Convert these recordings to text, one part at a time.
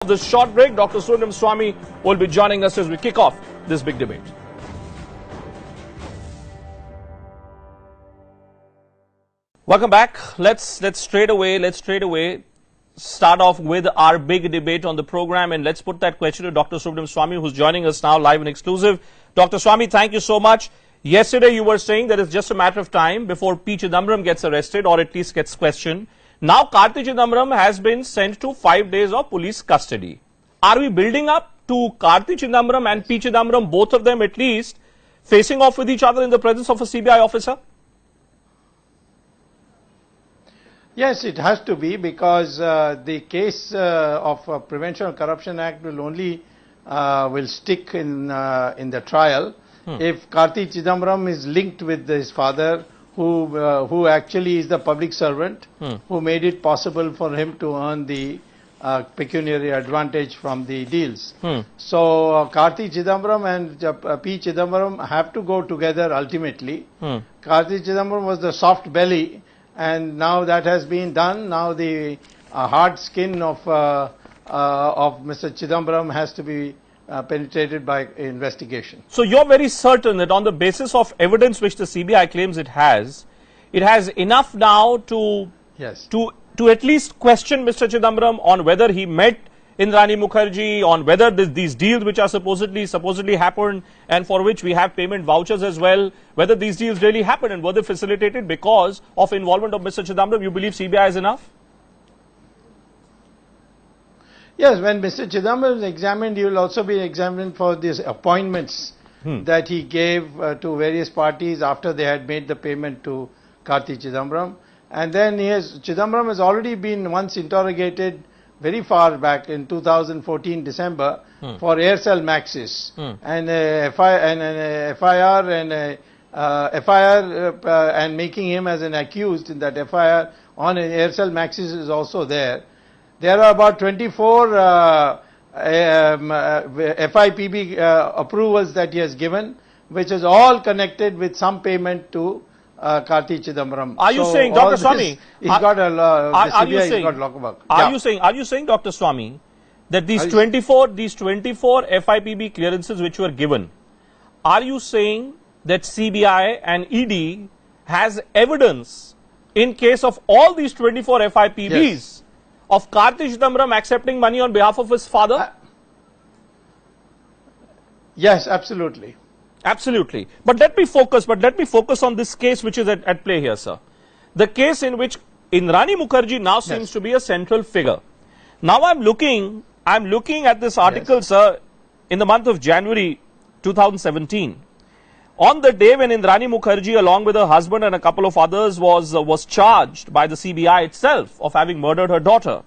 This short break, Dr. Subramanian Swamy will be joining us as we kick off this big debate. Welcome back. Let's straight away start off with our big debate on the program, and let's put that question to Dr. Subramanian Swamy, who's joining us now live and exclusive. Dr. Swamy, thank you so much. Yesterday you were saying that it's just a matter of time before P. Chidambaram gets arrested or at least gets questioned. Now Karti Chidambaram has been sent to 5 days of police custody. Are we building up to Karti Chidambaram and P. Chidambaram, both of them at least, facing off with each other in the presence of a CBI officer? Yes, it has to be, because the case of Prevention of Corruption Act will only will stick in the trial if Karti Chidambaram is linked with his father, who actually is the public servant who made it possible for him to earn the pecuniary advantage from the deals. So Karti Chidambaram and P. Chidambaram have to go together ultimately. Karti Chidambaram was the soft belly, and now that has been done. Now the hard skin of Mr. Chidambaram has to be penetrated by investigation. So you're very certain that on the basis of evidence which the CBI claims it has enough now to at least question Mr. Chidambaram on whether he met Indrani Mukherjee, on whether these deals which are supposedly happened and for which we have payment vouchers as well, whether these deals really happened and were they facilitated because of involvement of Mr. Chidambaram. You believe CBI is enough? Yes, when Mr. Chidambaram is examined, he will also be examined for these appointments that he gave to various parties after they had made the payment to Karti Chidambaram. And then Chidambaram has already been once interrogated very far back in 2014 December for Aircel Maxis, and FIR and making him as an accused in that FIR on Aircel Maxis is also there. There are about 24 FIPB approvals that he has given, which is all connected with some payment to Karti Chidambaram. Are you saying, Dr. Swamy, are you saying, Dr. Swamy, that these 24 FIPB clearances which were given, are you saying that CBI and ED has evidence in case of all these 24 FIPBs of Karti Chidambaram accepting money on behalf of his father? Yes, absolutely. Absolutely. But let me focus on this case which is at play here, sir. The case in which Indrani Mukherjee now seems to be a central figure. Now I'm looking at this article, sir, in the month of January 2017. On the day when Indrani Mukherjee, along with her husband and a couple of others, was charged by the CBI itself of having murdered her daughter.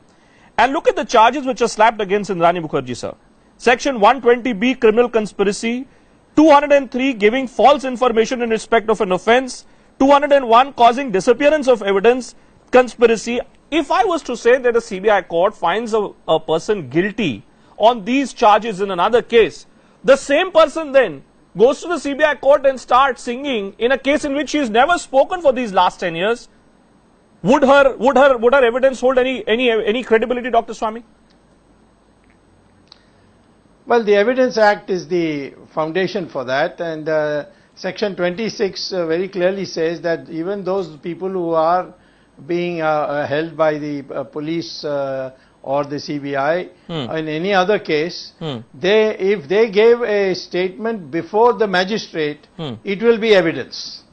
And look at the charges which are slapped against Indrani Mukherjee, sir. Section 120B, criminal conspiracy. 203, giving false information in respect of an offence. 201, causing disappearance of evidence, conspiracy. If I was to say that a CBI court finds a person guilty on these charges in another case, the same person then goes to the CBI court and starts singing in a case in which she has never spoken for these last 10 years. Would her evidence hold any credibility, Dr. Swamy? Well, the Evidence Act is the foundation for that, and Section 26 very clearly says that even those people who are being held by the police or the CBI in any other case, if they gave a statement before the magistrate, it will be evidence.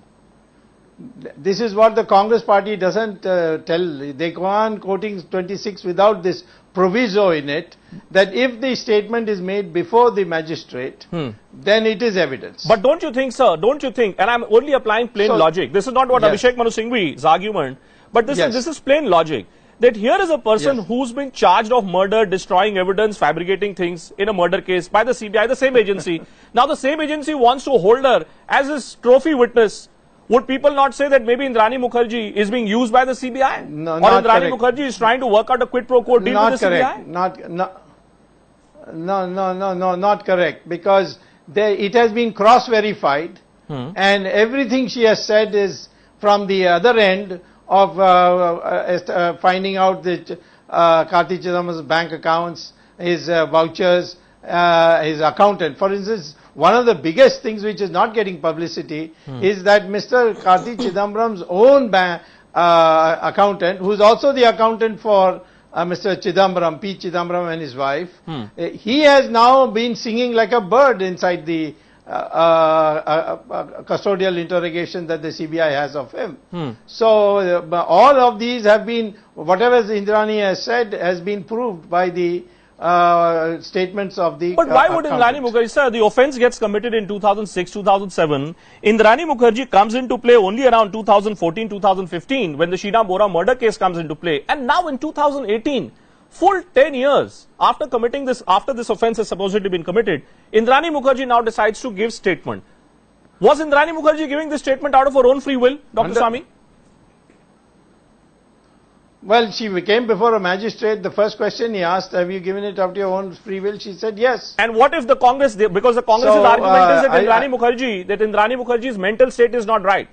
This is what the Congress party doesn't tell. They go on quoting 26 without this proviso in it, that if the statement is made before the magistrate, then it is evidence. But don't you think, sir, and I'm only applying plain logic. This is not what Abhishek Manu Singhvi's argument, but this is plain logic. That here is a person who's been charged of murder, destroying evidence, fabricating things in a murder case by the CBI, the same agency. Now the same agency wants to hold her as his trophy witness. Would people not say that maybe Indrani Mukherjee is being used by the CBI? No, or Indrani Mukherjee is trying to work out a quid pro quo deal with the CBI? Not correct. Because it has been cross-verified and everything she has said is from the other end of finding out that Karti Chidambaram's bank accounts, his vouchers, his accountant. For instance, one of the biggest things which is not getting publicity is that Mr. Karti Chidambaram's own accountant, who is also the accountant for Mr. Chidambaram, P. Chidambaram and his wife, he has now been singing like a bird inside the custodial interrogation that the CBI has of him. So all of these have been, whatever Indrani has said has been proved by the statements of the But why would Indrani Mukherjee, sir, the offence gets committed in 2006, 2007. Indrani Mukherjee comes into play only around 2014, 2015 when the Sheena Bora murder case comes into play. And now in 2018, full 10 years after committing this, after this offence has supposedly been committed, Indrani Mukherjee now decides to give statement. Was Indrani Mukherjee giving this statement out of her own free will, Dr. Swamy? Well, she came before a magistrate. The first question he asked, have you given it out of your own free will? She said yes. And what if the Congress, because the Congress's argument is that Indrani Mukherjee's mental state is not right.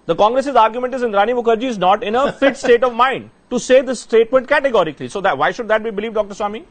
The Congress's argument is Indrani Mukherjee is not in a fit state of mind to say this statement categorically. So that why should that be believed, Dr. Swamy?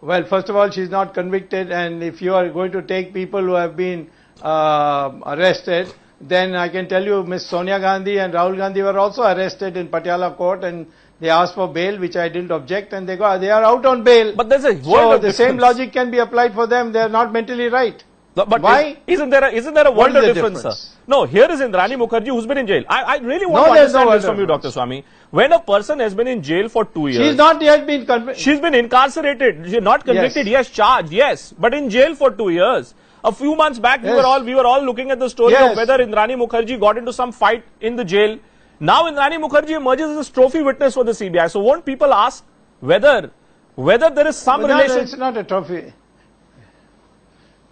Well, first of all, she is not convicted, and if you are going to take people who have been arrested, then I can tell you Ms. Sonia Gandhi and Rahul Gandhi were also arrested in Patiala court, and they asked for bail, which I didn't object, and they are out on bail. But there's a world so of the difference. Same logic can be applied for them. They are not mentally right. But why? Isn't there a world of difference, sir? No, here is Indrani Mukherjee who's been in jail. I really want to understand this from you, Dr. Swamy. When a person has been in jail for 2 years. She's not yet been convicted. She's been incarcerated. She's not convicted. Yes, charged. Yes. But in jail for 2 years. A few months back, we were all looking at the story of whether Indrani Mukherjee got into some fight in the jail. Now Indrani Mukherjee emerges as a trophy witness for the CBI. So won't people ask whether there is some relation? No, it's not a trophy.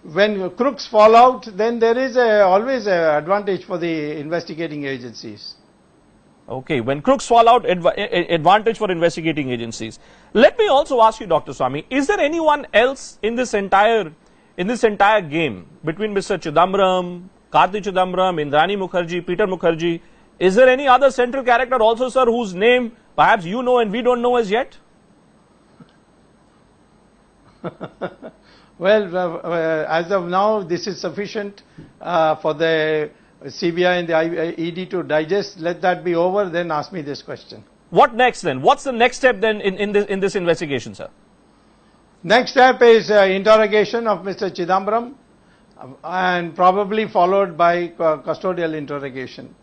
When crooks fall out, then there is always an advantage for the investigating agencies. Okay, when crooks fall out, advantage for investigating agencies. Let me also ask you, Dr. Swamy, is there anyone else in this entire game between Mr. Chidambaram, Karti Chidambaram, Indrani Mukherjee, Peter Mukherjee? Is there any other central character also, sir, whose name perhaps you know and we don't know as yet? Well, as of now, this is sufficient for the CBI and the ED to digest. Let that be over, then ask me this question. What next then? What's the next step then in this investigation, sir? Next step is interrogation of Mr. Chidambaram and probably followed by custodial interrogation.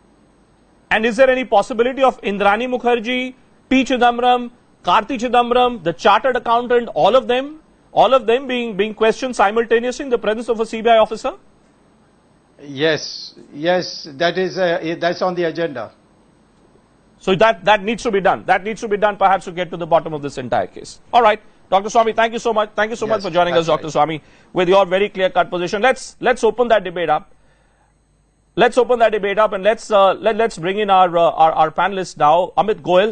And is there any possibility of Indrani Mukherjee, P. Chidambaram, Karti Chidambaram, the chartered accountant, all of them being questioned simultaneously in the presence of a CBI officer? Yes, that's on the agenda. So that needs to be done. That needs to be done perhaps to get to the bottom of this entire case. All right. Dr. Swamy, thank you so much. Thank you so much for joining us, Dr. Swamy, with your very clear-cut position. Let's open that debate up. Let's open that debate up and let's bring in our panelists now. Amit Goel.